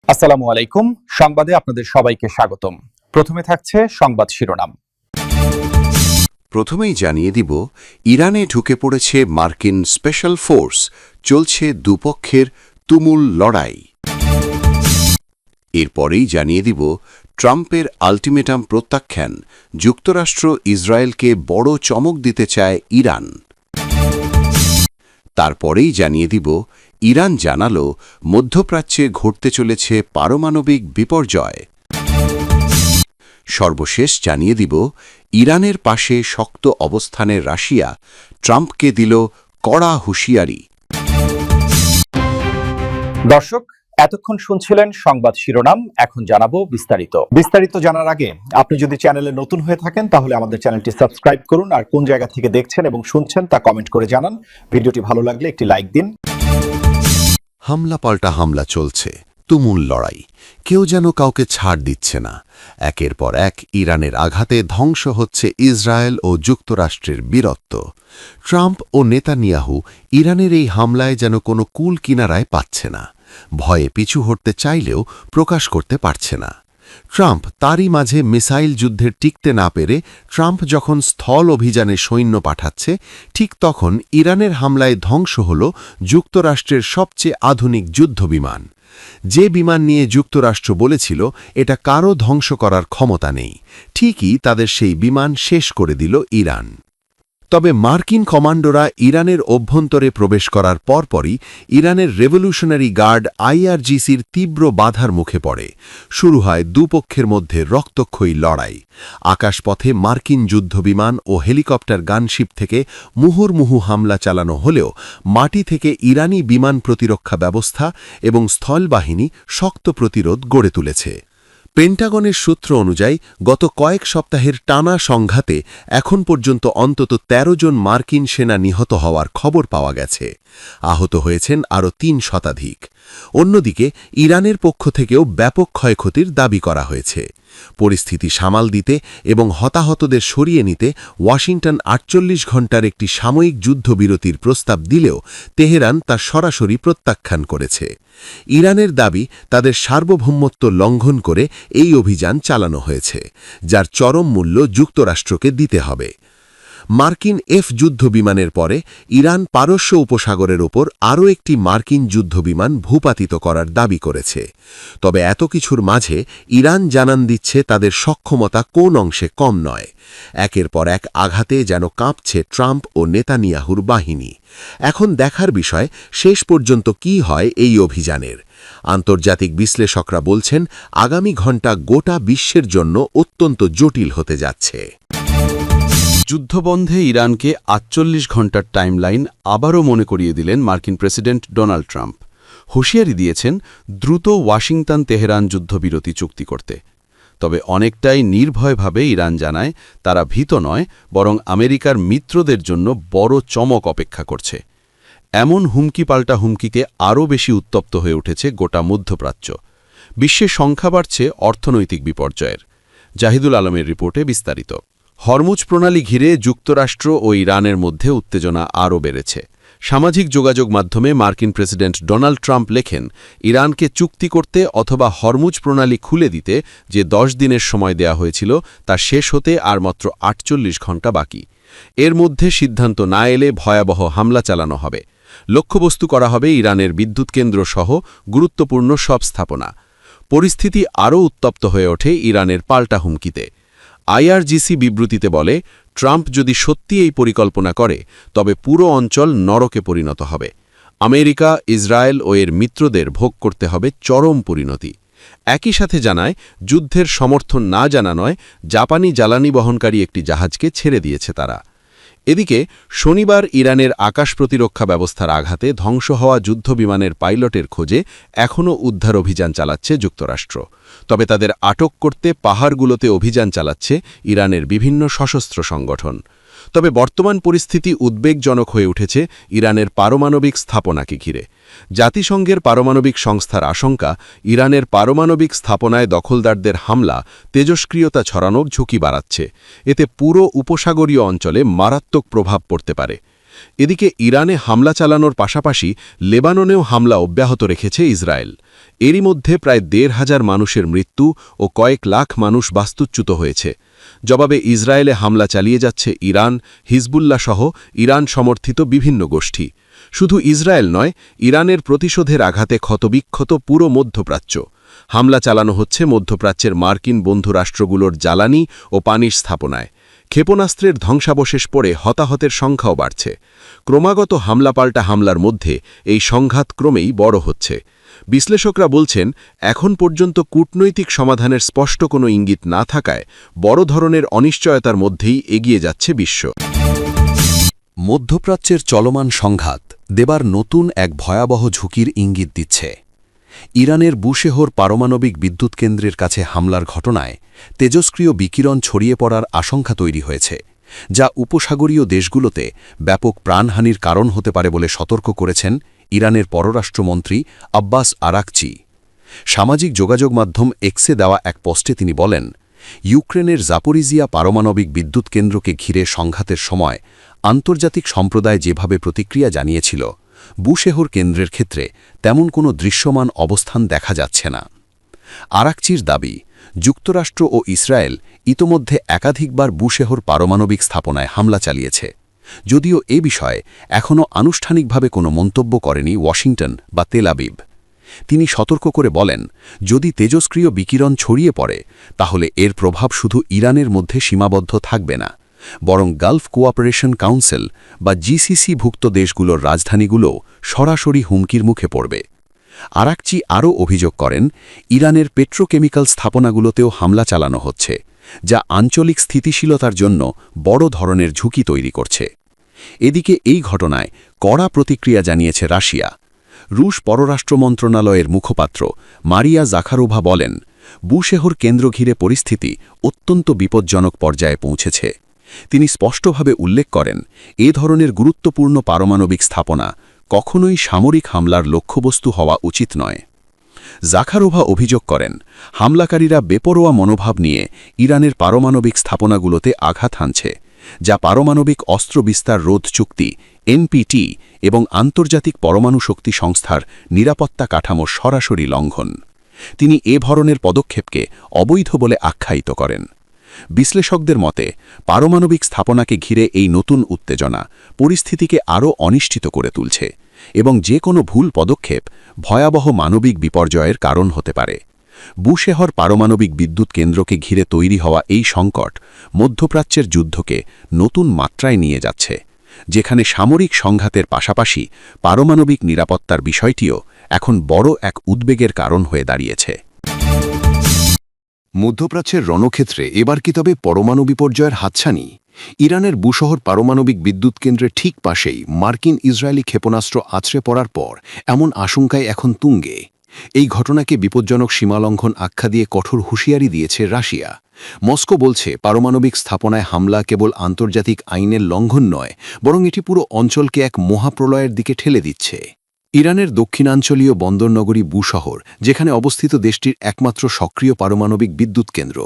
আসসালামু আলাইকুম। সংবাদে আপনাদের সবাইকে স্বাগতম। প্রথমে থাকছে সংবাদ শিরোনাম। প্রথমেই জানিয়ে দিব, ইরানে ঢুকে পড়েছে মার্কিন স্পেশাল ফোর্স, চলছে দুপক্ষের তুমুল লড়াই। এরপরেই জানিয়ে দিব, ট্রাম্পের আল্টিমেটাম প্রত্যাখ্যান, যুক্তরাষ্ট্র ইসরায়েলকে বড় চমক দিতে চায় ইরান। তারপরেই জানিয়ে দিব, ইরান জানালো মধ্যপ্রাচ্যে ঘটতে চলেছে পারমাণবিক বিপর্যয়। সর্বশেষ জানিয়ে দিব, ইরানের পাশে শক্ত অবস্থানে রাশিয়া, ট্রাম্পকে দিল কড়া হুঁশিয়ারি। দর্শক, এতক্ষণ শুনছিলেন সংবাদ শিরোনাম। এখন জানাবো বিস্তারিত জানার আগে আপনি যদি চ্যানেলে নতুন হয়ে থাকেন তাহলে আমাদের চ্যানেলটি সাবস্ক্রাইব করুন, আর কোন জায়গা থেকে দেখছেন এবং শুনছেন তা কমেন্ট করে জানান। ভিডিওটি ভালো লাগলে একটি লাইক দিন। হামলা পাল্টা হামলা চলছে, তুমুল লড়াই, কেউ যেন কাউকে ছাড় দিচ্ছে না। একের পর এক ইরানের আঘাতে ধ্বংস হচ্ছে ইসরায়েল ও যুক্তরাষ্ট্রের বীরত্ব। ট্রাম্প ও নেতানিয়াহু ইরানের এই হামলায় যেন কোনো কুল কিনারায় পাচ্ছে না। ভয়ে পিছু হটতে চাইলেও প্রকাশ করতে পারছে না। ট্রাম্প তারই মাঝে মিসাইল যুদ্ধের টিকতে না পেরে ট্রাম্প যখন স্থল অভিযানে সৈন্য পাঠাচ্ছে, ঠিক তখন ইরানের হামলায় ধ্বংস হল যুক্তরাষ্ট্রের সবচেয়ে আধুনিক যুদ্ধবিমান। যে বিমান নিয়ে যুক্তরাষ্ট্র বলেছিল এটা কারও ধ্বংস করার ক্ষমতা নেই, ঠিকই তাদের সেই বিমান শেষ করে দিল ইরান। তবে মার্কিন কমান্ডোরা ইরানের অভ্যন্তরে প্রবেশ করার পরপরই ইরানের রেভলিউশনারি গার্ড আইআরজিসির তীব্র বাধার মুখে পড়ে। শুরু হয় দুপক্ষের মধ্যে রক্তক্ষয়ী লড়াই। আকাশপথে মার্কিন যুদ্ধবিমান ও হেলিকপ্টার গানশিপ থেকে মুহুর্মুহু হামলা চালানো হলেও মাটি থেকে ইরানি বিমান প্রতিরক্ষা ব্যবস্থা এবং স্থলবাহিনী শক্ত প্রতিরোধ গড়ে তুলেছে। পেন্টাগনের সূত্র অনুযায়ী গত কয়েক সপ্তাহের টানা সংঘাতে এখন পর্যন্ত অন্তত ১৩ জন মার্কিন সেনা নিহত হওয়ার খবর পাওয়া গেছে। আহত হয়েছেন আরও ৩ শতাধিক। অন্যদিকে ইরানের পক্ষ থেকেও ব্যাপক ক্ষয়ক্ষতির দাবি করা হয়েছে। পরিস্থিতি সামাল দিতে এবং হতাহতদের সরিয়ে নিতে ওয়াশিংটন ৪৮ ঘণ্টার একটি সাময়িক যুদ্ধবিরতির প্রস্তাব দিলেও তেহরান তা সরাসরি প্রত্যাখ্যান করেছে। ইরানের দাবি তাদের সার্বভৌমত্ব লঙ্ঘন করে এই অভিযান চালানো হয়েছে, যার চরম মূল্য যুক্তরাষ্ট্রকে দিতে হবে। মার্কিন যুদ্ধবিমানের পরে ইরান পারস্য উপসাগরের ওপর আরও একটি মার্কিন যুদ্ধবিমান ভূপাতিত করার দাবি করেছে। তবে এত কিছুর মাঝে ইরান জানান দিচ্ছে তাদের সক্ষমতা কোন অংশে কম নয়। একের পর এক আঘাতে যেন কাঁপছে ট্রাম্প ও নেতানিয়াহুর বাহিনী। এখন দেখার বিষয় শেষ পর্যন্ত কি হয় এই অভিযানের। আন্তর্জাতিক বিশ্লেষকরা বলছেন আগামী ঘণ্টা গোটা বিশ্বের জন্য অত্যন্ত জটিল হতে যাচ্ছে। যুদ্ধবন্ধে ইরানকে ৪৮ ঘণ্টার টাইমলাইন আবারও মনে করিয়ে দিলেন মার্কিন প্রেসিডেন্ট ডোনাল্ড ট্রাম্প। হুঁশিয়ারি দিয়েছেন দ্রুত ওয়াশিংটন তেহরান যুদ্ধবিরতি চুক্তি করতে। তবে অনেকটাই নির্ভয়ভাবে ইরান জানায় তারা ভীত নয়, বরং আমেরিকার মিত্রদের জন্য বড় চমক অপেক্ষা করছে। এমন হুমকি পাল্টা হুমকিকে আরও বেশি উত্তপ্ত হয়ে উঠেছে গোটা মধ্যপ্রাচ্য। বিশ্বে সংখ্যা বাড়ছে অর্থনৈতিক বিপর্যয়ের। জাহিদুল আলমের রিপোর্টে বিস্তারিত। হরমুজ প্রণালী ঘিরে যুক্তরাষ্ট্র ও ইরানের মধ্যে উত্তেজনা আরও বেড়েছে। সামাজিক যোগাযোগ মাধ্যমে মার্কিন প্রেসিডেন্ট ডোনাল্ড ট্রাম্প লেখেন, ইরানকে চুক্তি করতে অথবা হরমুজ প্রণালী খুলে দিতে যে ১০ দিনের সময় দেয়া হয়েছিল তা শেষ হতে আর মাত্র ৪৮ ঘণ্টা বাকি। এর মধ্যে সিদ্ধান্ত না এলে ভয়াবহ হামলা চালানো হবে। লক্ষ্যবস্তু করা হবে ইরানের বিদ্যুৎ কেন্দ্র সহ গুরুত্বপূর্ণ সব স্থাপনা। পরিস্থিতি আরও উত্তপ্ত হয়ে ওঠে ইরানের পাল্টা হুমকিতে। আইআরজিসি বিবৃতিতে বলে, ট্রাম্প যদি সত্যি এই পরিকল্পনা করে তবে পুরো অঞ্চল নরকে পরিণত হবে। আমেরিকা, ইসরায়েল ও এর মিত্রদের ভোগ করতে হবে চরম পরিণতি। একই সাথে জানায়, যুদ্ধের সমর্থন না জানা নয়, জাপানি জ্বালানি বহনকারী একটি জাহাজকে ছেড়ে দিয়েছে তারা। এদিকে শনিবার ইরানের আকাশ প্রতিরক্ষা ব্যবস্থার আঘাতে ধ্বংস হওয়া যুদ্ধবিমানের পাইলটের খোঁজে এখনও উদ্ধার অভিযান চালাচ্ছে যুক্তরাষ্ট্র। তবে তাদের আটক করতে পাহাড়গুলোতে অভিযান চালাচ্ছে ইরানের বিভিন্ন সশস্ত্র সংগঠন। তবে বর্তমান পরিস্থিতি উদ্বেগজনক হয়ে উঠেছে ইরানের পারমাণবিক স্থাপনাকে ঘিরে। জাতিসংঘের পারমাণবিক সংস্থার আশঙ্কা, ইরানের পারমাণবিক স্থাপনায় দখলদারদের হামলা তেজস্ক্রিয়তা ছড়ানোর ঝুঁকি বাড়াচ্ছে। এতে পুরো উপসাগরীয় অঞ্চলে মারাত্মক প্রভাব পড়তে পারে। এদিকে ইরানে হামলা চালানোর পাশাপাশি লেবাননেও হামলা অব্যাহত রেখেছে ইসরায়েল। এরই মধ্যে প্রায় ১,৫০০ মানুষের মৃত্যু ও কয়েক লাখ মানুষ বাস্তুচ্যুত হয়েছে। জবাবে ইসরায়েলে হামলা চালিয়ে যাচ্ছে ইরান, হিজবুল্লাহ সহ ইরান সমর্থিত বিভিন্ন গোষ্ঠী। শুধু ইসরায়েল নয়, ইরানের প্রতিশোধের আঘাতে ক্ষতবিক্ষত পুরো মধ্যপ্রাচ্য। হামলা চালানো হচ্ছে মধ্যপ্রাচ্যের মার্কিন বন্ধু রাষ্ট্রগুলোর জ্বালানি ও পানির স্থাপনায়। ক্ষেপণাস্ত্রের ধ্বংসাবশেষ পড়ে হতাহতের সংখ্যাও বাড়ছে। ক্রমাগত হামলাপাল্টা হামলার মধ্যে এই সংঘাত ক্রমেই বড় হচ্ছে। বিশ্লেষকরা বলছেন, এখন পর্যন্ত কূটনৈতিক সমাধানের স্পষ্ট কোনো ইঙ্গিত না থাকায় বড় ধরনের অনিশ্চয়তার মধ্যেই এগিয়ে যাচ্ছে বিশ্ব। মধ্যপ্রাচ্যের চলমান সংঘাত দেবার নতুন এক ভয়াবহ ঝুঁকির ইঙ্গিত দিচ্ছে। ইরানের বুশেহর পারমাণবিক বিদ্যুৎ কেন্দ্রের কাছে হামলার ঘটনায় তেজস্ক্রিয় বিকিরণ ছড়িয়ে পড়ার আশঙ্কা তৈরি হয়েছে, যা উপসাগরীয় দেশগুলোতে ব্যাপক প্রাণহানির কারণ হতে পারে বলে সতর্ক করেছেন ইরানের পররাষ্ট্রমন্ত্রী আব্বাস আরাকচি। সামাজিক যোগাযোগ মাধ্যম এক্সে দেওয়া এক পোস্টে তিনি বলেন, ইউক্রেনের জাপোরিজিয়া পারমাণবিক বিদ্যুৎ কেন্দ্রকে ঘিরে সংঘাতের সময় আন্তর্জাতিক সম্প্রদায় যেভাবে প্রতিক্রিয়া জানিয়েছিল, বুশেহর কেন্দ্রের ক্ষেত্রে তেমন কোনো দৃশ্যমান অবস্থান দেখা যাচ্ছে না। আরাকচির দাবি, যুক্তরাষ্ট্র ও ইসরায়েল ইতোমধ্যে একাধিকবার বুশেহর পারমাণবিক স্থাপনায় হামলা চালিয়েছে, যদিও এ বিষয়ে এখনও আনুষ্ঠানিকভাবে কোনো মন্তব্য করেনি ওয়াশিংটন বা তেল আবিব। তিনি সতর্ক করে বলেন, যদি তেজস্ক্রিয় বিকিরণ ছড়িয়ে পড়ে তাহলে এর প্রভাব শুধু ইরানের মধ্যে সীমাবদ্ধ থাকবে না, বরং গালফ কোঅপারেশন কাউন্সিল বা জিসিসি-ভুক্ত দেশগুলোর রাজধানীগুলোও সরাসরি হুমকির মুখে পড়বে। আরাকচি আরও অভিযোগ করেন, ইরানের পেট্রোকেমিক্যাল স্থাপনাগুলোতেও হামলা চালানো হচ্ছে, যা আঞ্চলিক স্থিতিশীলতার জন্য বড় ধরনের ঝুঁকি তৈরি করছে। এদিকে এই ঘটনায় কড়া প্রতিক্রিয়া জানিয়েছে রাশিয়া। রুশ পররাষ্ট্র মন্ত্রণালয়ের মুখপাত্র মারিয়া জাখারোভা বলেন, বুশেহর কেন্দ্র ঘিরে পরিস্থিতি অত্যন্ত বিপজ্জনক পর্যায়ে পৌঁছেছে। তিনি স্পষ্টভাবে উল্লেখ করেন, এ ধরনের গুরুত্বপূর্ণ পারমাণবিক স্থাপনা কখনোই সামরিক হামলার লক্ষ্যবস্তু হওয়া উচিত নয়। জাখারোভা অভিযোগ করেন, হামলাকারীরা বেপরোয়া মনোভাব নিয়ে ইরানের পারমাণবিক স্থাপনাগুলোতে আঘাত হানছে, যা পারমাণবিক অস্ত্র বিস্তার রোধ চুক্তি এনপিটি এবং আন্তর্জাতিক পরমাণু শক্তি সংস্থার নিরাপত্তা কাঠামোর সরাসরি লঙ্ঘন। তিনি এ ধরনের পদক্ষেপকে অবৈধ বলে আখ্যায়িত করেন। বিশ্লেষকদের মতে, পারমাণবিক স্থাপনাকে ঘিরে এই নতুন উত্তেজনা পরিস্থিতিকে আরও অনিশ্চিত করে তুলছে এবং যে কোনো ভুল পদক্ষেপ ভয়াবহ মানবিক বিপর্যয়ের কারণ হতে পারে। বুশেহর পারমাণবিক বিদ্যুৎ কেন্দ্রকে ঘিরে তৈরি হওয়া এই সংকট মধ্যপ্রাচ্যের যুদ্ধকে নতুন মাত্রায় নিয়ে যাচ্ছে, যেখানে সামরিক সংঘাতের পাশাপাশি পারমাণবিক নিরাপত্তার বিষয়টিও এখন বড় এক উদ্বেগের কারণ হয়ে দাঁড়িয়েছে। মধ্যপ্রাচ্যের রণক্ষেত্রে এবার কি তবে পরমাণু বিপর্যয়ের হাতছানি? ইরানের বুশহর পারমাণবিক বিদ্যুৎ কেন্দ্রের ঠিক পাশেই মার্কিন ইসরায়েলি ক্ষেপণাস্ত্র আছড়ে পড়ার পর এমন আশঙ্কায় এখন তুঙ্গে। এই ঘটনাকে বিপজ্জনক সীমালঙ্ঘন আখ্যা দিয়ে কঠোর হুঁশিয়ারি দিয়েছে রাশিয়া। মস্কো বলছে, পারমাণবিক স্থাপনায় হামলা কেবল আন্তর্জাতিক আইনের লঙ্ঘন নয়, বরং এটি পুরো অঞ্চলকে এক মহাপ্রলয়ের দিকে ঠেলে দিচ্ছে। ইরানের দক্ষিণাঞ্চলীয় বন্দরনগরী বুশহর, যেখানে অবস্থিত দেশটির একমাত্র সক্রিয় পারমাণবিক বিদ্যুৎ কেন্দ্র,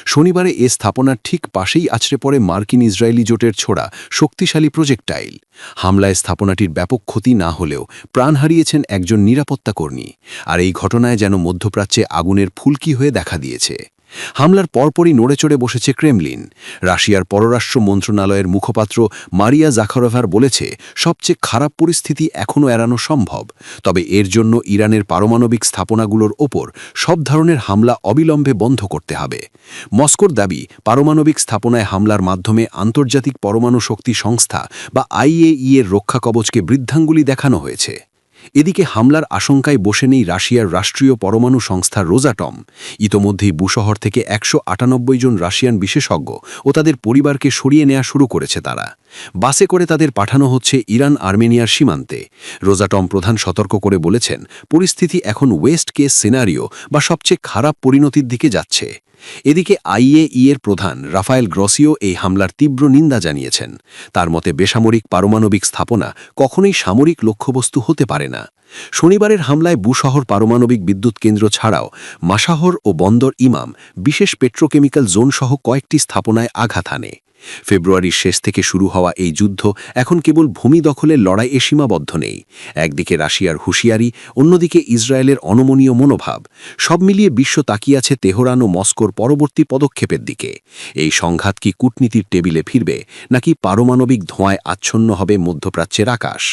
শনিবারে এ স্থাপনার ঠিক পাশেই আছড়ে পড়ে মার্কিন ইসরায়েলি জোটের ছোড়া শক্তিশালী প্রজেক্টাইল। হামলায় স্থাপনাটির ব্যাপক ক্ষতি না হলেও প্রাণ হারিয়েছেন একজন নিরাপত্তা কর্মী। আর এই ঘটনায় যেন মধ্যপ্রাচ্যে আগুনের ফুলকি হয়ে দেখা দিয়েছে। হামলার পরপরই নড়েচড়ে বসেছে ক্রেমলিন। রাশিয়ার পররাষ্ট্র মন্ত্রণালয়ের মুখপাত্র মারিয়া জাখারোভার বলেছে, সবচেয়ে খারাপ পরিস্থিতি এখনও এড়ানো সম্ভব, তবে এর জন্য ইরানের পারমাণবিক স্থাপনাগুলোর ওপর সব ধরনের হামলা অবিলম্বে বন্ধ করতে হবে। মস্কোর দাবি, পারমাণবিক স্থাপনায় হামলার মাধ্যমে আন্তর্জাতিক পরমাণু শক্তি সংস্থা বা আইএই এর রক্ষা কবচকে বৃদ্ধাঙ্গুলি দেখানো হয়েছে। এদিকে হামলার আশঙ্কায় বসে নেই রাশিয়ার রাষ্ট্রীয় পরমাণু সংস্থা রোজাটম। ইতোমধ্যেই বুশহর থেকে ১৯৮ জন রাশিয়ান বিশেষজ্ঞ ও তাদের পরিবারকে সরিয়ে নেওয়া শুরু করেছে তারা। বাসে করে তাদের পাঠানো হচ্ছে ইরান আর্মেনিয়ার সীমান্তে। রোজাটম প্রধান সতর্ক করে বলেছেন, পরিস্থিতি এখন ওয়েস্ট কেস সিনারিও বা সবচেয়ে খারাপ পরিণতির দিকে যাচ্ছে। এদিকে আইএই এর প্রধান রাফায়েল গ্রসিও এই হামলার তীব্র নিন্দা জানিয়েছেন। তার মতে, বেসামরিক পারমাণবিক স্থাপনা কখনোই সামরিক লক্ষ্যবস্তু হতে পারে না। শনিবারের হামলায় বুশহর পারমাণবিক বিদ্যুৎ কেন্দ্র ছাড়াও মাশাহর ও বন্দর ইমাম বিশেষ পেট্রোকেমিক্যাল জোন সহ কয়েকটি স্থাপনায় আঘাত হানে। ফেব্রুয়ারির শেষ থেকে শুরু হওয়া এই যুদ্ধ এখন কেবল ভূমি দখলের লড়াইয়ে সীমাবদ্ধ নেই। একদিকে রাশিয়ার হুঁশিয়ারি, অন্যদিকে ইসরায়েলের অনমনীয় মনোভাব, সব মিলিয়ে বিশ্ব তাকিয়ে আছে তেহরান ও মস্কোর পরবর্তী পদক্ষেপের দিকে। এই সংঘাত কি কূটনীতির টেবিলে ফিরবে, নাকি পারমাণবিক ধোঁয়ায় আচ্ছন্ন হবে মধ্যপ্রাচ্যের আকাশ?